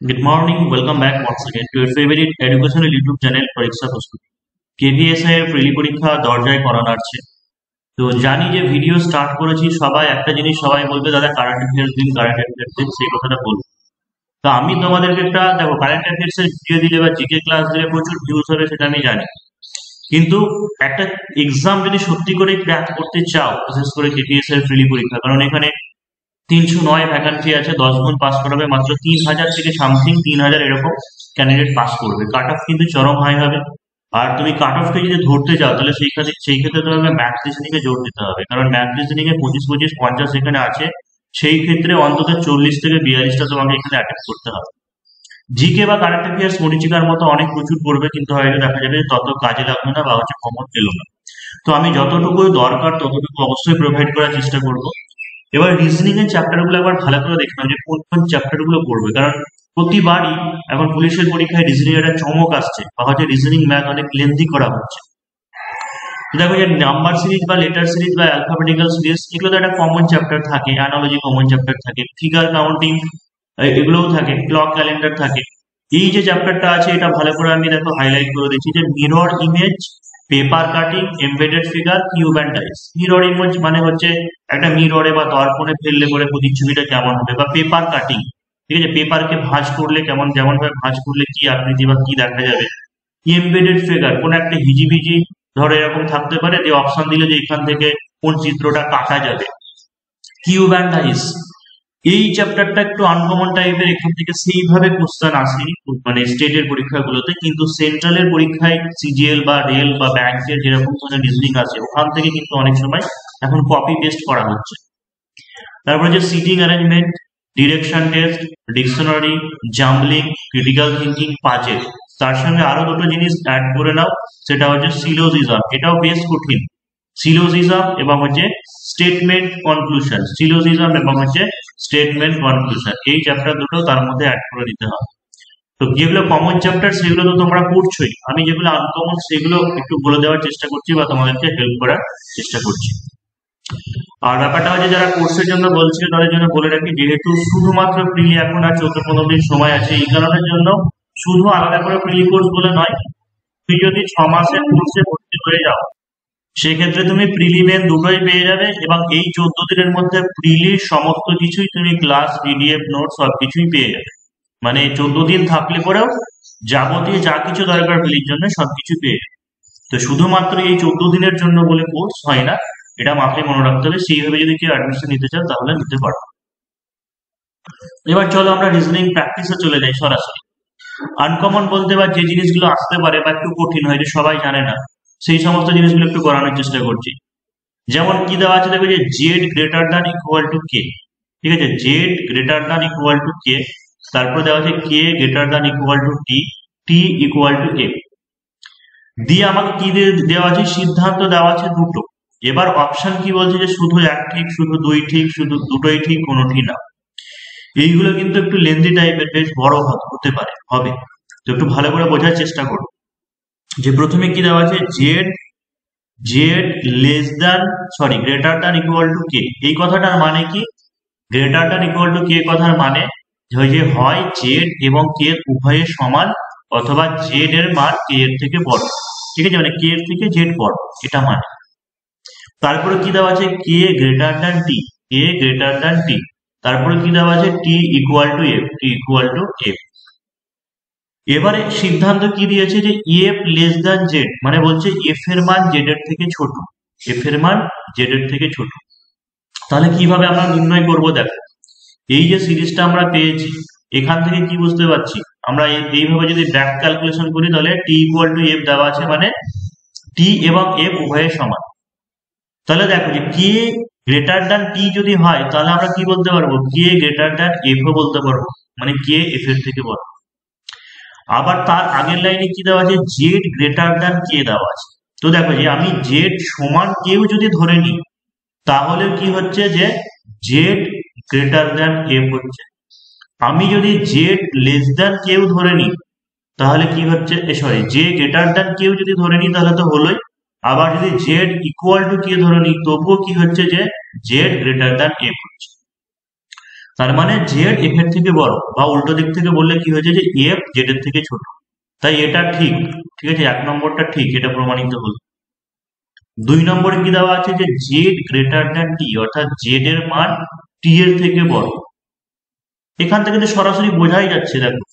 Good morning, welcome back once again to your favorite educational YouTube channel পরীক্ষা প্রস্তুতি। কেভিএসআই এর প্রিলি পরীক্ষা দরজায় করানো আছে। তো জানি যে ভিডিও স্টার্ট করেছি সবাই একটা জিনিস সবাই বলবে দাদা কারেন্ট অ্যাফেয়ার্স দিন সেই কথাটা বলবো। তো আমি তোমাদেরকে একটা দেখো কারেন্ট অ্যাফেয়ার্স এর ভিডিও দিলে বা জিকে ক্লাস দিলে প্রচুর ভিউজ হবে সেটা আমি জানি। কিন্তু একটা এক্সাম যদি সত্যি করে ক্র্যাক করতে চাও বিশেষ করে কেভিএস এর প্রিলি পরীক্ষা কারণ এখানে 309 ভ্যাকান্সি আছে, 10 গুণ পাস করাবে, মাত্র 3000 থেকে সামথিং 3000 এরকম ক্যান্ডিডেট পাস করবে। কাট অফ কিন্তু চরম হাই হবে। আর তুমি কাট অফকে যদি ধরতে চাও তাহলে সেই ক্ষেত্রে তোমাকে ম্যাথ রিজনিং এ জোর দিতে হবে, কারণ ম্যাথ রিজনিং এ 25 25 50 এখানে আছে। সেই ক্ষেত্রে অন্তত 40 থেকে 42টা তোমাকে এখানে অ্যাটেন্ড করতে হবে। জিকে বা কারেন্ট অ্যাফেয়ার্স মরিচিকার মতো অনেক প্রচুর পড়বে, কিন্তু হয়তো দেখা যাবে তত কাজে লাগবে না বা কমন পেলো না। তো আমি যতটুকু দরকার ততটুকু অবশ্যই প্রোভাইড করার চেষ্টা করব। এবার রিজনিং এর চ্যাপ্টার গুলো একবার ভালো করে দেখলাম যে কোন কোন চ্যাপ্টার গুলো পড়বে, কারণ প্রতিবারই এখন পুলিশের পরীক্ষায় রিজনিং একটা চমক আসছে বা হচ্ছে রিজনিং ম্যাথ অনেক লেন্দি করা হচ্ছে। দেখো যে নাম্বার সিরিজ বা লেটার সিরিজ বা অ্যালফাবেটিক্যাল সিরিজ এগুলো তো একটা কমন চ্যাপ্টার থাকে, অ্যানালজি কমন চ্যাপ্টার থাকে, ফিগার কাউন্টিং এগুলোও থাকে, ক্লক ক্যালেন্ডার থাকে। এই যে চ্যাপ্টারটা আছে এটা ভালো করে আমি দেখো হাইলাইট করে দিচ্ছি যে mirror image, paper cutting, embedded figure, cube and dice. Mirror image মানে হচ্ছে একটা মিররে বা দর্পণে ফেললে পরে প্রতিচ্ছবিটা কেমন হবে, বা পেপার কাটিং, ঠিক আছে, পেপারকে ভাঁজ করলে কেমন, যেমন ভাবে ভাঁজ করলে কি আকৃতি বা কি দেখা যাবে। এমবেডেড ফিগার কোন একটা হিজিবিজি ধরো এরকম থাকতে পারে, যে অপশন দিলে যে এখান থেকে কোন চিত্রটা কাটা যাবে। কিউব অ্যান্ড ডাইস এই চ্যাপ্টারটা একটু আনকমন টাইপের, এখান থেকে সেইভাবে কোশ্চেন আসেনি মানে স্টেটের পরীক্ষাগুলোতে, কিন্তু সেন্ট্রালের পরীক্ষায় সিজিএল বা রেল বা ব্যাংকের যেরকম ধরনের রিজনিং আছে ওখান থেকে কিন্তু অনেক সময় এখন কপি পেস্ট করা হচ্ছে। তারপরে যে sitting arrangement, direction test, dictionary, jumbling, critical thinking, puzzle, তার সঙ্গে আরো দুটো জিনিস অ্যাড করে নাও, সেটা হচ্ছে সিলোজিজম, এটাও বেশ কঠিন। সিলোজিজম এবং হচ্ছে স্টেটমেন্ট কনক্লুশন, সিলোজিজম এবং হচ্ছে স্টেটমেন্ট কনক্লুশন, এই চ্যাপ্টার দুটো তার মধ্যে অ্যাড করে দিতে হবে। তো যেগুলো কমন চ্যাপ্টার সেগুলো তো তোমরা পড়ছোই, আমি যেগুলো আনকমন সেগুলো একটু বলে দেওয়ার চেষ্টা করছি বা তোমাদেরকে হেল্প করার চেষ্টা করছি। আর ব্যাপারটা হচ্ছে যারা কোর্সের জন্য বলছে তাদের জন্য বলে রাখি, যেহেতু শুধুমাত্র প্রিলি এখন আর 14-15 দিন সময় আছে, এই কারণের জন্য শুধু আলাদা করে প্রিলি কোর্স বলে নয়, তুমি যদি 6 মাসের কোর্সে ভর্তি হয়ে যাও সেক্ষেত্রে তুমি প্রিলিমেন দুটোই পেয়ে যাবে, এবং এই 14 দিনের মধ্যে প্রিলির সমস্ত কিছুই তুমি ক্লাস, পিডিএফ, নোট সবকিছুই পেয়ে যাবে। মানে 14 দিন থাকলে পরেও যাবতীয় যা কিছু দরকার প্রিলির জন্য সবকিছু পেয়ে যাবে। তো শুধুমাত্র এই 14 দিনের জন্য বলে কোর্স হয় না, এটা মাথায় মনে রাখতে হবে। সেইভাবে যদি কেউ অ্যাডমিশন নিতে চান তাহলে নিতে পারো। এবার চলো আমরা রিজনিং প্র্যাকটিসে চলে যাই সরাসরি। আনকমন বলতে বা যে জিনিসগুলো আসতে পারে বা একটু কঠিন হয় যে সবাই জানে না, সেই সমস্ত জিনিসগুলো একটু করানোর চেষ্টা করছি। যেমন কি দেওয়া আছে দেখো যে Z greater than equal to K, ঠিক আছে, Z greater than equal to K, তারপর দেওয়া আছে K greater than equal to T, T equal to A, দিয়ে আমাকে কি দেওয়া আছে, সিদ্ধান্ত দেওয়া আছে দুটো। এবার অপশন কি বলছে যে শুধু এক ঠিক, শুধু দুই ঠিক, শুধু দুটোই ঠিক, কোনোটি না। এইগুলো কিন্তু একটু লেন্দি টাইপের, বেশ বড় হতে পারে হবে। তো একটু ভালো করে বোঝার চেষ্টা করো যে প্রথমে কি দেওয়া আছে, Z Z less than sorry greater than equal to K. এই কথাটার মানে কি, greater than equal to K কথার মানে যে হয় জেড এবং কে উভয়ের সমান, অথবা জেড এর মান কে এর থেকে বড়, ঠিক আছে, মানে কে এর থেকে জেড বড়, এটা মানে। তারপরে কি দেওয়া আছে, K greater than T, K greater than T, তারপরে কি দেওয়া আছে, T equal to F, T equal to F. এবারে সিদ্ধান্ত কি দিয়েছে যে এফ লেস দ্যান জেড, মানে বলছে এফ এর মান জেড এর থেকে ছোট, এফ এর মান জেড এর থেকে ছোট। তাহলে কিভাবে আমরা নির্ণয় করব, দেখো এই যে সিরিজটা আমরা পেয়েছি এখান থেকে কি বুঝতে পারছি, আমরা এইভাবে যদি ব্যাক ক্যালকুলেশন করি তাহলে টি ইকুয়াল টু এফ দেওয়া আছে, মানে টি এবং এফ উভয়ের সমান। তাহলে দেখো যে কে গ্রেটার দ্যান টি যদি হয় তাহলে আমরা কি বলতে পারবো, কে গ্রেটার দ্যান এফ ও বলতে পারবো, মানে কে এফ এর থেকে বড়। আবার তার আগের লাইনে কি দেওয়া আছে, জেড গ্রেটার দ্যান কে দেওয়া আছে। তো দেখো যে আমি জেড সমান কেউ যদি ধরে নিই তাহলে কি হচ্ছে যে জেড গ্রেটার দ্যান এফ হচ্ছে। আমি যদি জেড লেস দ্যান কেউ ধরে নিই তাহলে কি হচ্ছে, সরি জে গ্রেটার দ্যান কেউ যদি ধরে নিই তাহলে তো হলোই। আবার যদি জেড ইকুয়াল টু কে ধরে নিই তবুও কি হচ্ছে যে জেড গ্রেটার দ্যান এফ হচ্ছে। তার মানে জেড এফ এর থেকে বড়, বা উল্টো দিক থেকে বললে কি হয়েছে যে এফ জেড এর থেকে ছোট। তাই এটা ঠিক, ঠিক আছে, 1 নম্বরটা ঠিক, এটা প্রমাণিত হলো। 2 নম্বরে কি দেওয়া আছে যে জেড গ্রেটার দ্যান টি, অর্থাৎ জেড এর মান টি এর থেকে বড়। এখান থেকে তো সরাসরি বোঝাই যাচ্ছে, দেখো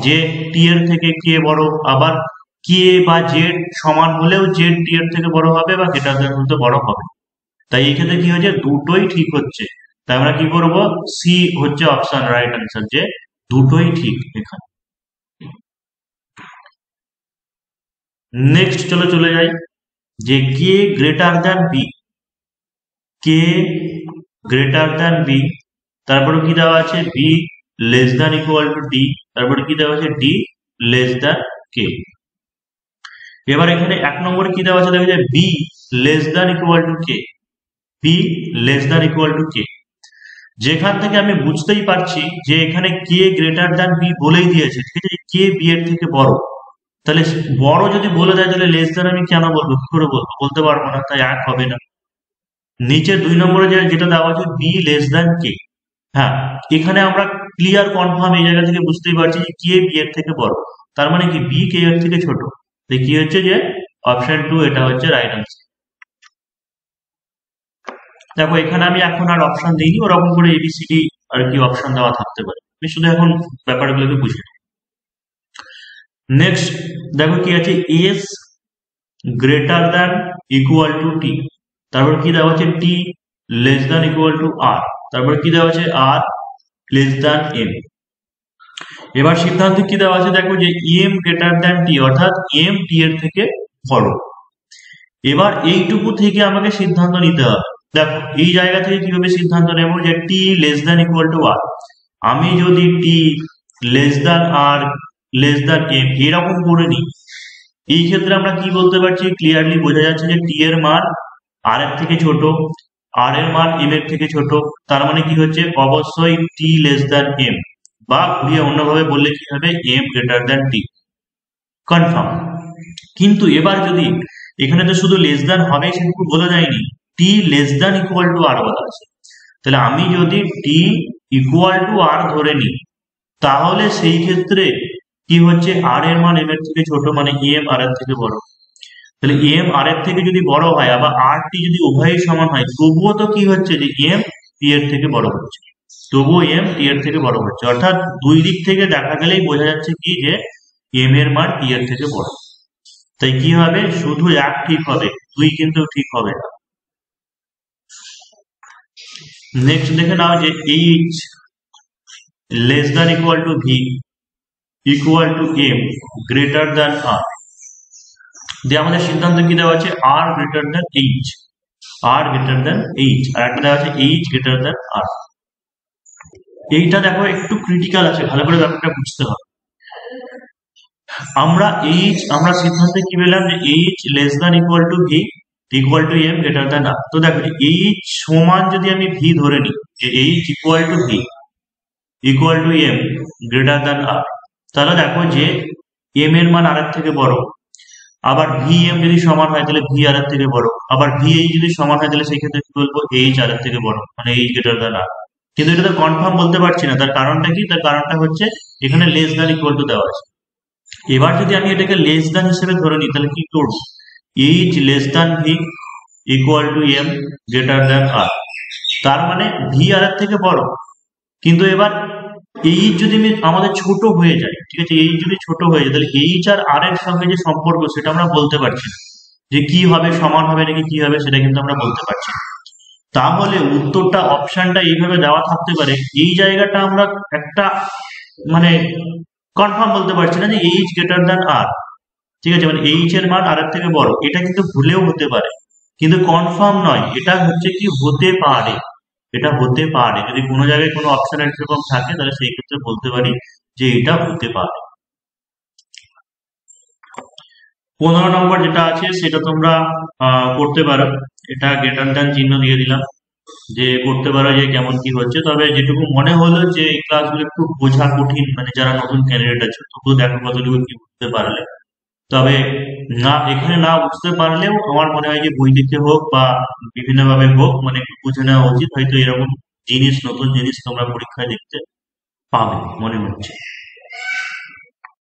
যে টি এর থেকে কে বড়, আবার কে বা জেড সমান হলেও জেড টি এর থেকে বড় হবে বা গ্রেটার দ্যান হতে বড় হবে। তাই এই ক্ষেত্রে কি হচ্ছে, দুটোই ঠিক হচ্ছে। তাই আমরা কি করব, সি হচ্ছে অপশন রাইট আনসার, যে দুটোই ঠিক এখানে। নেক্সট চলো চলে যাই, যে k greater than b, k greater than b, তারপরে কি দেওয়া আছে b less than equal to d, তারপরে কি দেওয়া আছে ডি লেস দ্যান কে। এবার এখানে 1 নম্বরে কি দেওয়া আছে, দেখো যে B less than equal to K, B less than equal to K. যেখান থেকে আমি বুঝতেই পারছি যে এখানে কে গ্রেটার দ্যান বি বলেই দিয়েছে, ঠিক আছে, কে বি এর থেকে বড়। তাহলে বড় যদি বলে দেয় তাহলে লেস দ্যান আমি কেন বলবো, কি করে বলবো, বলতে পারবো না, তাই এক হবে না। নিচে 2 নম্বরে যেটা দেওয়া আছে বি লেস দ্যান কে, হ্যাঁ এখানে আমরা ক্লিয়ার কনফার্ম এই জায়গা থেকে বুঝতেই পারছি যে কে বি এর থেকে বড়, তার মানে কি বি কে এর থেকে ছোট। তাই কি হচ্ছে যে অপশন 2 এটা হচ্ছে রাইট আনসার। দেখো এখানে আমি এখন আর অপশন দিইনি, ওরকম করে এবিসিডি আর কি অপশন দেওয়া থাকতে পারে, আমি শুধু এখন ব্যাপারগুলোকে বুঝি। নেক্সট দেখো কি আছে, S greater than equal to T, তারপর কি দেওয়া আছে T less than equal to R, তারপর কি দেওয়া আছে আর লেস দ্যান এম। এবার সিদ্ধান্ত কি দেওয়া আছে, দেখো যে এম গ্রেটার দ্যান টি, অর্থাৎ এম টি এর থেকে বড়। এবার এইটুকু থেকে আমাকে সিদ্ধান্ত নিতে হবে। দেখো এই জায়গা থেকে কিভাবে সিদ্ধান্ত নেব, যে টি লেস দ্যান ইকুয়াল টু আর, আমি যদি টি লেস দ্যান আর লেস দ্যান এম এরকম করে নিই, এই ক্ষেত্রে আমরা কি বলতে পারছি, ক্লিয়ারলি বোঝা যাচ্ছে যে টি এর মান আর এর থেকে ছোট, আর এর মান এম এর থেকে ছোট, তার মানে কি হচ্ছে অবশ্যই টি লেস দ্যান এম, বা ঘুরিয়ে অন্যভাবে বললে কি হবে, এম গ্রেটার দ্যান টি, কনফার্ম। কিন্তু এবার যদি এখানে তো শুধু লেস দ্যান হবে সেটুকু বলা যায়নি, টি লেস দ্যান ইকুয়াল টু আর বলা আছে। তাহলে আমি যদি টি ইকুয়াল টু আর ধরে নিই, তাহলে সেই ক্ষেত্রে কি হচ্ছে, আর এর মান এম এর থেকে ছোট, মানে এম আর এর থেকে বড়। তাহলে এম আর এর থেকে যদি বড় হয়, আবার আর টি যদি উভয়ই সমান হয়, তবুও তো কি হচ্ছে যে এম টি এর থেকে বড় হচ্ছে, তবুও এম টি এর থেকে বড় হচ্ছে। অর্থাৎ দুই দিক থেকে দেখা গেলেই বোঝা যাচ্ছে কি যে এম এর মান টি এর থেকে বড়। তাই কি হবে, শুধু এক ঠিক হবে, দুই কিন্তু ঠিক হবে না। নেক্সট দেখে নাও যে H less than equal to V equal to M greater than R, দিয়ে আমাদের সিদ্ধান্ত কি দেওয়া আছে, R greater than H, R greater than H, আর একটা দেওয়া আছে এইচ গ্রেটার দ্যান আর। এইটা দেখো একটু ক্রিটিক্যাল আছে, ভালো করে ব্যাপারটা বুঝতে হবে। আমরা সিদ্ধান্তে কি পেলাম, যে H less than equal to V equal to M greater than R. তো দেখো এইচ সমান যদি আমি ভি ধরে নিই, যে H equal to V equal to M greater than R, তাহলে দেখো যে এম এর মান আর এর থেকে বড়, আবার ভি এম যদি সমান হয় তাহলে ভি আর এর থেকে বড়, আবার ভি এইচ যদি সমান হয় তাহলে সেই ক্ষেত্রে কি বলবো, এইচ আর এর থেকে বড়, মানে এইচ গ্রেটার দ্যান আর। কিন্তু এটা তো কনফার্ম বলতে পারছি না, তার কারণটা কি, তার কারণটা হচ্ছে এখানে লেস দ্যান ইকুয়াল টু দেওয়া আছে। এবার যদি আমি এটাকে লেস দ্যান হিসেবে ধরে নিই, তাহলে কি করবো, H less than V equal to M greater than R, তার মানে ভি আর এর থেকে বড়। কিন্তু এবার এইচ যদি আমাদের ছোট হয়ে যায়, ঠিক আছে, এইচ যদি ছোট হয়ে যায়, তাহলে এইচ আর আর এর সঙ্গে যে সম্পর্ক সেটা আমরা বলতে পারছি না, যে কি হবে, সমান হবে নাকি কি হবে, সেটা কিন্তু আমরা বলতে পারছি না। তাহলে উত্তরটা অপশনটা এইভাবে দেওয়া থাকতে পারে, এই জায়গাটা আমরা একটা মানে কনফার্ম বলতে পারছি না যে এইচ গ্রেটার দ্যান আর, ঠিক আছে, মানে এইচ এর মান আর এর থেকে বড়, এটা কিন্তু ভুলেও হতে পারে, কিন্তু কনফার্ম নয়। এটা হচ্ছে কি, হতে পারে, এটা হতে পারে, যদি কোনো জায়গায় কোনো অপশন এরকম থাকে তাহলে সেই ক্ষেত্রে বলতে পারি যে এটা হতে পারে। 15 নম্বর যেটা আছে সেটা তোমরা করতে পারো, এটা গ্রেটার দ্যান চিহ্ন দিয়ে দিলাম, যে করতে পারো যে কেমন কি হচ্ছে। তবে যেটুকু মনে হলো যে এই ক্লাসগুলো একটু বোঝা কঠিন, মানে যারা নতুন ক্যান্ডিডেট আছে, তবুও দেখো কতটুকু কি বুঝতে পারলে। তবে না, এখানে না বুঝতে পারলেও আমার মনে হয় যে বই দেখে হোক বা বিভিন্ন ভাবে হোক, মানে একটু বুঝে নেওয়া উচিত, হয়তো এরকম জিনিস নতুন জিনিস তোমরা পরীক্ষায় দেখতে পাবে মনে হচ্ছে।